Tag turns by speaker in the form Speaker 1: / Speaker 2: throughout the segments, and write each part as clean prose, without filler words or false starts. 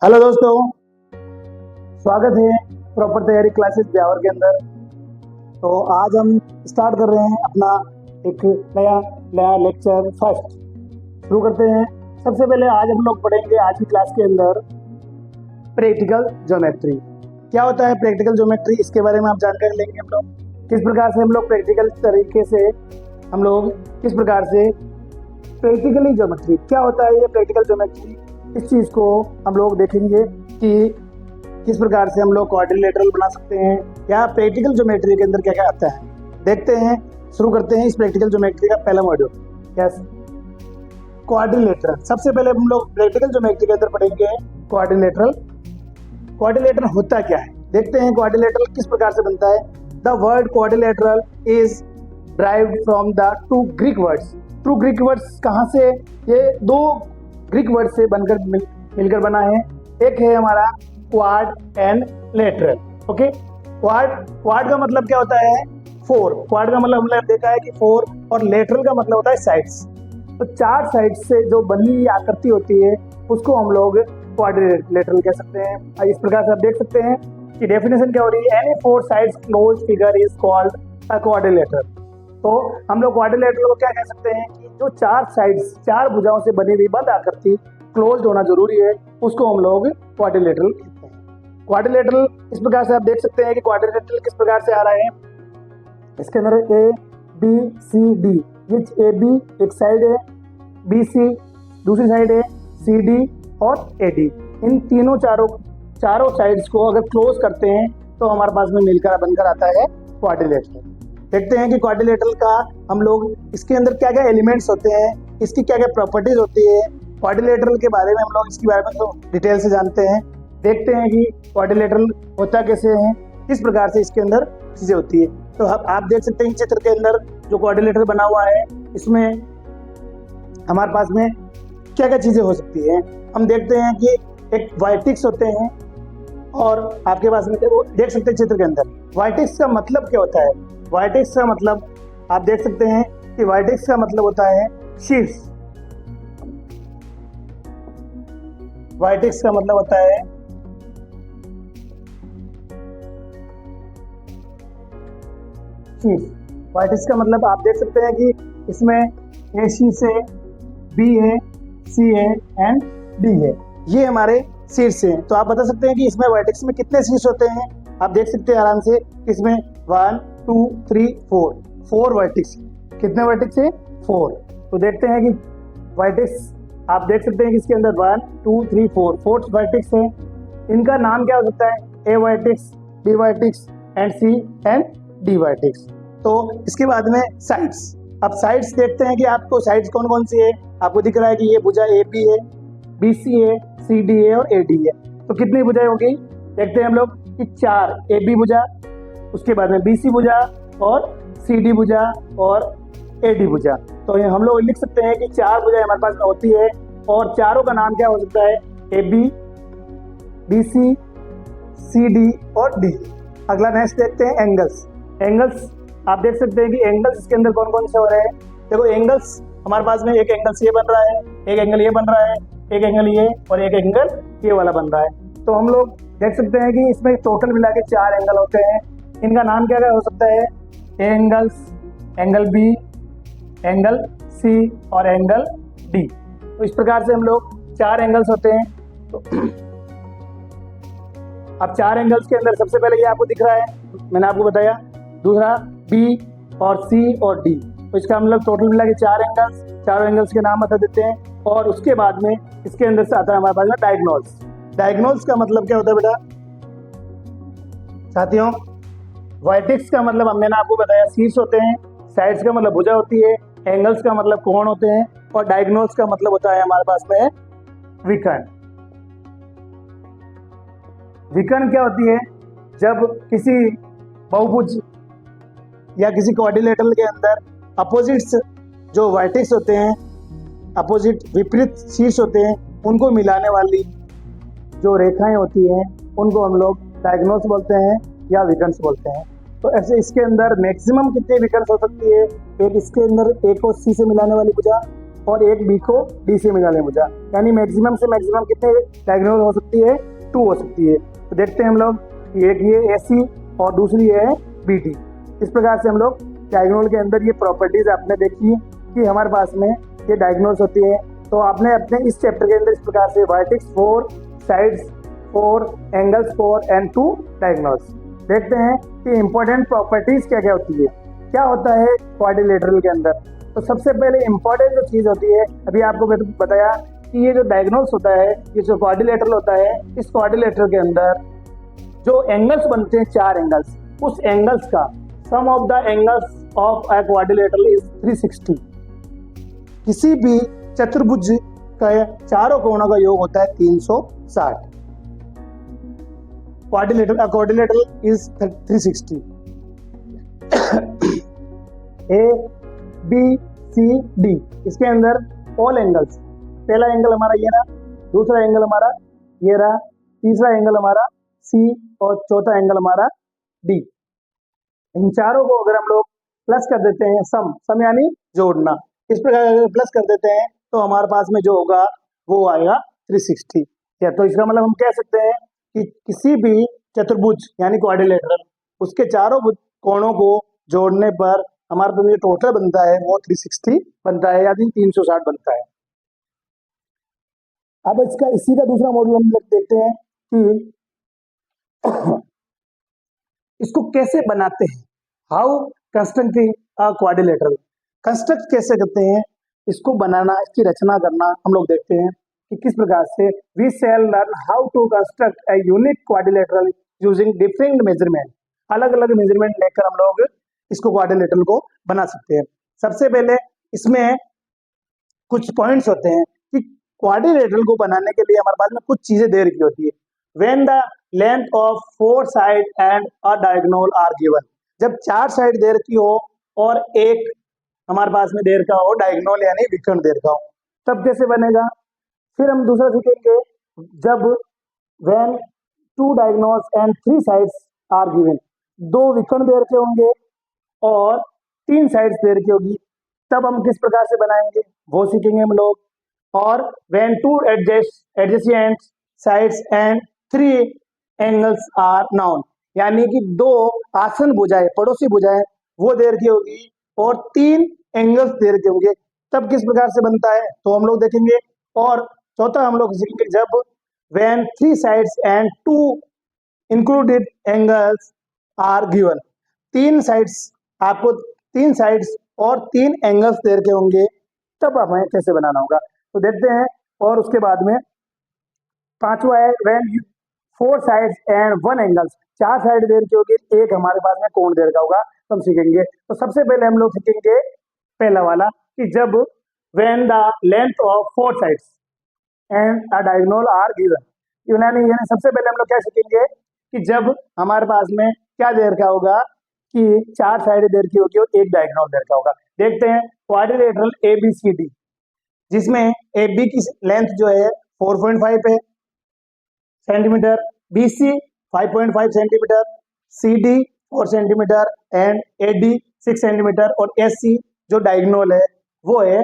Speaker 1: Hello दोस्तों, स्वागत है प्रॉपर तैयारी क्लासेस ब्यावर के अंदर। तो आज हम स्टार्ट कर रहे हैं अपना एक नया नया लेक्चर फर्स्ट। शुरू करते हैं। सबसे पहले आज हम लोग पढ़ेंगे आज की क्लास के अंदर प्रैक्टिकल ज्योमेट्री। क्या होता है प्रैक्टिकल ज्योमेट्री, इसके बारे में आप जानकारी लेंगे। हम लोग किस प्रकार से हम लोग प्रैक्टिकल तरीके से हम लोग किस प्रकार से प्रैक्टिकली ज्योमेट्री क्या होता है, ये प्रैक्टिकल ज्योमेट्री, इस चीज़ को हम लोग देखेंगे कि किस प्रकार से हम लोग क्वाड्रिलेटरल बना सकते हैं या प्रैक्टिकल ज्योमेट्री के अंदर क्या क्या आता है। देखते हैं, शुरू करते हैं इस प्रैक्टिकल ज्योमेट्री का पहला मॉड्यूल। Yes, quadrilateral. सबसे पहले हम लोग प्रैक्टिकल ज्योमेट्री के अंदर पढ़ेंगे क्वाड्रिलेटरल। क्वाड्रिलेटरल होता क्या है, देखते हैं क्वाड्रिलेटरल किस प्रकार से बनता है। The word quadrilateral is derived from the two Greek words. Two Greek words कहाँ से, ये दो ग्रीक वर्ड से बनकर मिलकर बना है। एक है हमारा quad and lateral. Okay, quad का मतलब क्या होता है, फोर। क्वाड का मतलब हमने देखा है कि फोर, और लेटरल का मतलब होता है साइड्स। तो चार साइड्स से जो बनी हुई आकृति होती है उसको हम लोग क्वाड्रिलेटरल कह सकते हैं। इस प्रकार से आप देख सकते हैं कि डेफिनेशन क्या हो रही है, any four sides close figure is called a quadrilateral. तो हम लोग क्वाड्रिलेटरल को क्या कह सकते हैं कि जो चार साइड्स, चार भुजाओं से बनी हुई बंद आकृति क्लोज्ड होना जरूरी है, उसको हम लोग क्वाड्रिलेटरल कहते हैं। क्वाड्रिलेटरल इस प्रकार से आप देख सकते हैं कि क्वाड्रिलेटरल किस प्रकार से आ रहा है। इसके अंदर A B C D, which A B एक साइड है, बी सी दूसरी साइड है, सी डी और ए डी। इन तीनों चारों साइड्स को अगर क्लोज करते हैं तो हमारे पास में मिलकर बनकर आता है क्वाड्रिलेटरल। देखते हैं कि क्वाड्रिलेटरल का हम लोग इसके अंदर क्या क्या एलिमेंट्स होते हैं, इसकी क्या क्या प्रॉपर्टीज होती है। क्वाड्रिलेटरल के बारे में हम लोग इसके बारे में तो डिटेल से जानते हैं। देखते हैं कि क्वाड्रिलेटरल होता कैसे है, किस प्रकार से इसके अंदर चीज़ें होती है। तो आप देख सकते हैं चित्र के अंदर जो क्वाड्रिलेटरल बना हुआ है, इसमें हमारे पास में क्या क्या चीज़ें हो सकती हैं। हम देखते हैं कि एक वर्टेक्स होते हैं, और आपके पास में देख सकते हैं चित्र के अंदर वर्टेक्स का मतलब क्या होता है। वर्टेक्स का मतलब आप देख सकते हैं कि वर्टेक्स का मतलब होता है शीर्ष। वर्टेक्स का मतलब होता है शीर्ष। वर्टेक्स का मतलब आप देख सकते हैं कि इसमें ए शीर्ष है, बी है, सी है एंड डी है, ये हमारे शीर्ष हैं। तो आप बता सकते हैं कि इसमें वर्टेक्स में कितने शीर्ष होते हैं। आप देख सकते हैं आराम से, इसमें 1 2 3 4 वर्टेक्स। कितने वर्टेक्स है, 4। तो देखते हैं कि वर्टेक्स आप देख सकते हैं कि इसके अंदर 1 2 3 4 वर्टेक्स है। इनका नाम क्या हो सकता है, A vertex, B vertex and C and D vertex. तो इसके बाद में साइड्स। अब साइड्स देखते हैं कि आपको साइड्स कौन कौन सी है। आपको दिख रहा है कि ये भुजा ए बी है, बी सी है, सी डी है और ए डी है। तो कितनी भुजाएं होगी, देखते हैं हम लोग कि 4 ए बी भुजा, उसके बाद में बी सी भुजा और सी डी भुजा और ए डी भुजा। तो हम लोग लिख सकते हैं कि 4 भुजाएं हमारे पास में होती है, और चारों का नाम क्या हो सकता है, A B, B C, C D और डी। अगला नेक्स्ट देखते हैं एंगल्स। एंगल्स आप देख सकते हैं कि एंगल्स इसके अंदर कौन कौन से हो रहे हैं। देखो एंगल्स हमारे पास में एक एंगल ये बन रहा है, एक एंगल ये बन रहा है, एक एंगल ये और एक एंगल ये वाला बन रहा है। तो हम लोग देख सकते हैं कि इसमें टोटल मिला के 4 एंगल होते हैं। इनका नाम क्या क्या हो सकता है, angles, angle B, angle C और एंगल डी। तो इस प्रकार से हम लोग 4 एंगल्स होते हैं। तो अब 4 एंगल्स के अंदर सबसे पहले ये आपको दिख रहा है, मैंने आपको बताया। दूसरा बी और सी और डी, तो इसका हम लोग टोटल मिला के 4 एंगल्स। चारों एंगल्स के नाम बता देते हैं। और उसके बाद में इसके अंदर से आता है हमारे पास में डायगोनल्स। डायगोनल्स का मतलब क्या होता है बेटा साथियों, वर्टेक्स का मतलब मैंने आपको बताया शीर्ष होते हैं, साइड्स का मतलब भुजा होती है, एंगल्स का मतलब कोण होते हैं, और डायगोनल्स का मतलब होता है हमारे पास में विकर्ण। विकर्ण क्या होती है, जब किसी बहुभुज या किसी क्वाड्रिलेटरल के अंदर अपोजिट्स जो वर्टेक्स होते हैं, अपोजिट विपरीत शीर्ष होते हैं, उनको मिलाने वाली जो रेखाएं होती हैं उनको हम लोग डायगोनल्स बोलते हैं या विकर्ण्स बोलते हैं। तो ऐसे इसके अंदर मैक्सिमम कितने विकर्ण्स हो सकती है, एक इसके अंदर ए को सी से मिलाने वाली भुजा, और एक बी को डी से मिलाने भुजा, यानी मैक्सिमम से मैक्सिमम कितने डायगोनल हो सकती है, 2 हो सकती है। तो देखते हैं हम लोग, एक ये ए सी और दूसरी है बी डी। इस प्रकार से हम लोग डायगोनल के अंदर ये प्रॉपर्टीज आपने देखी कि हमारे पास में ये डायगोनल्स होती है। तो आपने अपने इस चैप्टर के अंदर इस प्रकार से vertex 4, sides 4, angles 4 and 2 diagonals. देखते हैं कि इंपॉर्टेंट प्रॉपर्टीज क्या क्या होती है, क्या होता है क्वाड्रिलेटरल के अंदर। तो सबसे पहले इंपॉर्टेंट जो चीज़ होती है, अभी आपको बताया कि ये जो डायगोनल्स होता है, ये जो क्वाड्रिलेटरल होता है, इस क्वाड्रिलेटरल के अंदर जो एंगल्स बनते हैं 4 एंगल्स, उस एंगल्स का sum of the angles of a quadrilateral is 360। किसी भी चतुर्भुज का चारों कोणों का योग होता है 360। Quadrilateral is 360। A B C D, इसके अंदर ऑल एंगल्स, पहला एंगल हमारा ये रहा, दूसरा एंगल हमारा ये रहा, तीसरा एंगल हमारा सी और चौथा एंगल हमारा डी। इन चारों को अगर हम लोग प्लस कर देते हैं, सम यानी जोड़ना, इस प्रकार अगर प्लस कर देते हैं तो हमारे पास में जो होगा वो आएगा 360। या तो इसका मतलब हम कह सकते हैं कि किसी भी चतुर्भुज यानी क्वाड्रिलेटरल, उसके चारों कोणों को जोड़ने पर हमारे पास जो टोटल बनता है वो 360 बनता है, यानी 360 बनता है। अब इसी का दूसरा मॉडल हम लोग देखते हैं कि इसको कैसे बनाते हैं, how constructing a quadrilateral, construct कैसे करते हैं, इसको बनाना, इसकी रचना करना हम लोग देखते हैं कि किस प्रकार से। We shall learn how to construct a unique quadrilateral using different measurement. अलग अलग मेजरमेंट लेकर हम लोग इसको क्वाड्रिलेटरल को बना सकते हैं। सबसे पहले इसमें कुछ पॉइंट्स होते हैं कि क्वाड्रिलेटरल को बनाने के लिए हमारे पास में कुछ चीजें दे रखी होती है। When the length of 4 side and a diagonal are given, जब 4 साइड दे रखी हो और एक हमारे पास में दे रखा हो डायगोनल यानी विकर्ण दे रखा हो, तब कैसे बनेगा। फिर हम दूसरा सीखेंगे, जब when 2 diagonals and 3 sides are given, 2 विकर्ण दे रखे होंगे और 3 साइड्स दे रखी होगी, तब हम किस प्रकार से बनाएंगे वो सीखेंगे हम लोग। और when 2 adjacent sides and 3 angles are known, यानी कि 2 आसन भुजाएं, पड़ोसी भुजाएं वो दे रखी होगी और 3 एंगल्स दे रखे होंगे, तब किस प्रकार से बनता है तो हम लोग देखेंगे। और चौथा हम लोग सीखेंगे, जब when 3 sides and 2 included angles are given, 3 sides, आपको 3 साइड्स और 3 एंगल्स दे रखे होंगे, तब हमें कैसे बनाना होगा तो देखते हैं। और उसके बाद में पांचवा है when 4 sides and 1 angles, 4 side दे रखी होगी, एक हमारे पास में कोण दे रखा होगा, तो हम सीखेंगे। तो सबसे पहले हम लोग सीखेंगे पहला वाला कि जब when the length of 4 sides and a diagonal are given, यानी सबसे पहले हम लोग क्या सीखेंगे कि जब हमारे पास में क्या दे रखा होगा कि 4 साइड दे रखी होगी और एक डायगोनल दे रखा होगा। देखते हैं क्वाड्रिलेटरल ABCD, जिसमें AB की लेंथ जो है 4.5 है centimetre, BC 5.5 centimetre, CD 4 centimetre and AD 6 centimetre और SC जो डायगोनल है वो है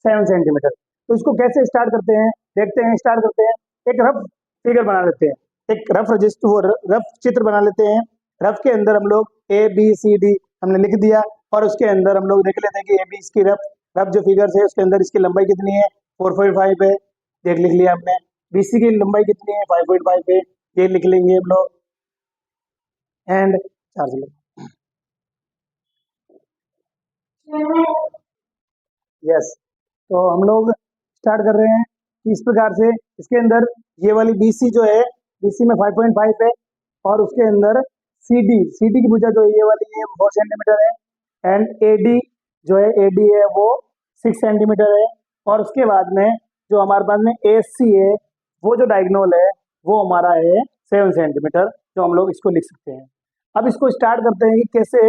Speaker 1: 7 सेंटीमीटर। तो इसको कैसे स्टार्ट करते हैं देखते हैं। स्टार्ट करते हैं, एक रफ फिगर बना लेते हैं, एक रफ चित्र बना लेते हैं। रफ के अंदर हम लोग ABCD हमने लिख दिया और उसके अंदर हम लोग देख लेते हैं कि AB इसकी रफ जो फिगर है उसके अंदर इसकी लंबाई कितनी है 4.5 है, लिख लिया हमने। BC की लंबाई कितनी है 5.5 है, ये लिख लेंगे हम लोग। एंड चार्ज यस, तो हम लोग स्टार्ट कर रहे हैं कि इस प्रकार से इसके अंदर ये वाली BC जो है, BC में 5.5 है और उसके अंदर CD की भुजा जो ये वाली है 4 सेंटीमीटर है एंड AD जो है AD है वो 6 सेंटीमीटर है और उसके बाद में जो हमारे पास में AC है वो जो डायगोनल है वो हमारा है 7 सेंटीमीटर, जो हम लोग इसको लिख सकते हैं। अब इसको स्टार्ट करते हैं कि कैसे।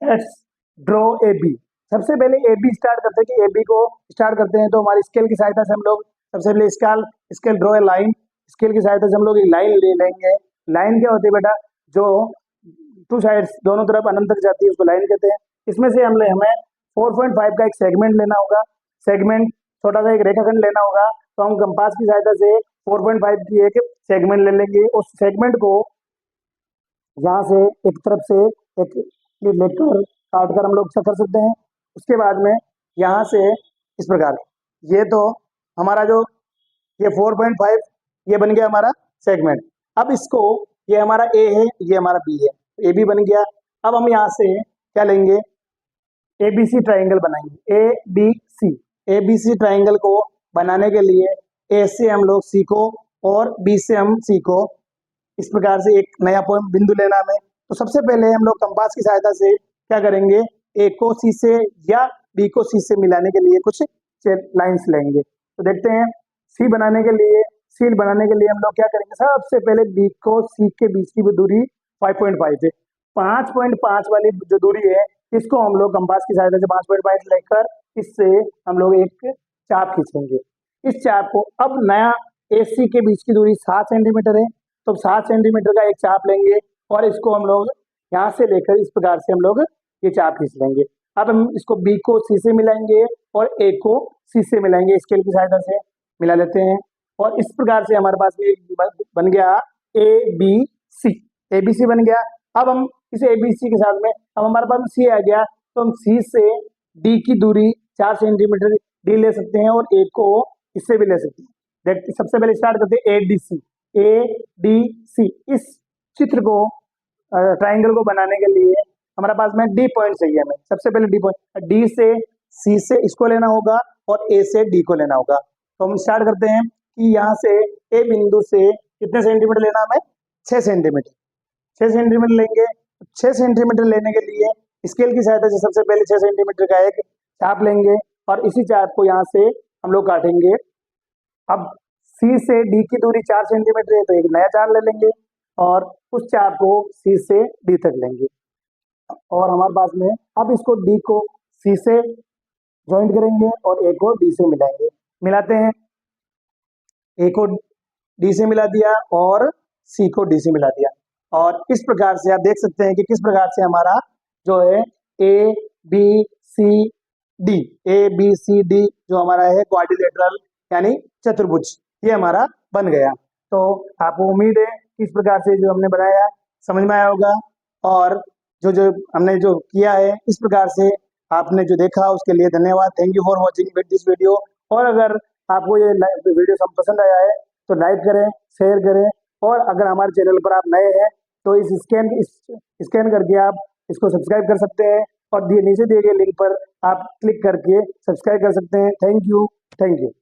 Speaker 1: Let's draw AB। सबसे पहले AB स्टार्ट करते हैं कि AB को स्टार्ट करते हैं तो हमारी स्केल की सहायता से हम लोग सबसे पहले scale draw a line, scale की सहायता से हम लोग एक लाइन ले लेंगे। लाइन क्या होती है बेटा, जो 2 साइड्स दोनों तरफ अनंत तक जाती है उसको लाइन कहते हैं। इसमें से हमें 4.5 का एक सेगमेंट लेना होगा। सेगमेंट, छोटा सा एक रेखाखंड लेना होगा, तो हम कंपास की सहायता से 4.5 की एक सेगमेंट ले लेंगे। उस सेगमेंट को यहाँ से एक तरफ से एक लेकर काट कर हम लोग ऐसा कर सकते हैं। उसके बाद में यहाँ से इस प्रकार, ये तो हमारा जो ये 4.5 ये बन गया हमारा सेगमेंट। अब इसको, ये हमारा ए है, ये हमारा बी है, ए बी बन गया। अब हम यहाँ से क्या लेंगे, ए बी सी ट्राइंगल बनाएंगे। ए बी सी ट्राइंगल को बनाने के लिए ए से हम लोग सी को और बी से हम सी को इस प्रकार से एक नया पॉइंट बिंदु लेना हमें। तो सबसे पहले हम लोग कंपास की सहायता से क्या करेंगे, ए को सी से या बी को सी से मिलाने के लिए कुछ लाइंस लेंगे। तो देखते हैं, सी बनाने के लिए, सील बनाने के लिए हम लोग क्या करेंगे, सबसे पहले बी को सी के बीच की दूरी 5.5 है। 5.5 वाली जो दूरी है, इसको हम लोग कंपास की सहायता से 5.5 लेकर इससे हम लोग एक चाप खींचेंगे। इस चाप को, अब नया ए सी के बीच की दूरी 7 सेंटीमीटर है, तो 7 सेंटीमीटर का एक चाप लेंगे और इसको हम लोग यहाँ से लेकर इस प्रकार से हम लोग ये चाप खींच लेंगे। अब हम इसको बी को सी से मिलाएंगे और ए को सी से मिलाएंगे, स्केल की सहायता से मिला लेते हैं। और इस प्रकार से हमारे पास में बन गया ए बी सी, ए बी सी बन गया। अब हम इसे ए बी सी के साथ में, अब हमारे पास में सी आ गया, तो हम सी से डी की दूरी 4 सेंटीमीटर डी ले सकते हैं और ए को इससे भी ले सकते हैं। देखते, सबसे पहले स्टार्ट करते हैं ए डी सी। इस चित्र को, ट्राइंगल को बनाने के लिए हमारे पास में डी पॉइंट चाहिए हमें। सबसे पहले डी पॉइंट, डी से सी से इसको लेना होगा और ए से डी को लेना होगा। तो हम स्टार्ट करते हैं कि यहाँ से ए बिंदु से कितने सेंटीमीटर लेना हमें, 6 सेंटीमीटर। 6 सेंटीमीटर लेंगे। 6 सेंटीमीटर लेने के लिए स्केल की सहायता से सबसे पहले 6 सेंटीमीटर का एक चाप लेंगे और इसी चाप को यहाँ से हम लोग काटेंगे। अब सी से डी की दूरी 4 सेंटीमीटर है, तो एक नया चाप ले लेंगे और उस चाप को सी से डी तक लेंगे और हमारे पास में, अब इसको डी को सी से ज्वाइंट करेंगे और ए को डी से मिलाएंगे। मिलाते हैं, ए को डी से मिला दिया और सी को डी से मिला दिया। और इस प्रकार से आप देख सकते हैं कि किस प्रकार से हमारा जो है A B C D, A B C D जो हमारा है क्वाड्रिलेटरल यानी चतुर्भुज, ये हमारा बन गया। तो आपको उम्मीद है कि इस प्रकार से जो हमने बनाया समझ में आया होगा और जो जो हमने जो किया है इस प्रकार से आपने जो देखा उसके लिए धन्यवाद। Thank you for watching this video. और अगर आपको ये वीडियो पसंद आया है तो लाइक करें, शेयर करें और अगर हमारे चैनल पर आप नए हैं तो इस स्कैन करके आप इसको सब्सक्राइब कर सकते हैं और नीचे दिए गए लिंक पर आप क्लिक करके सब्सक्राइब कर सकते हैं। Thank you.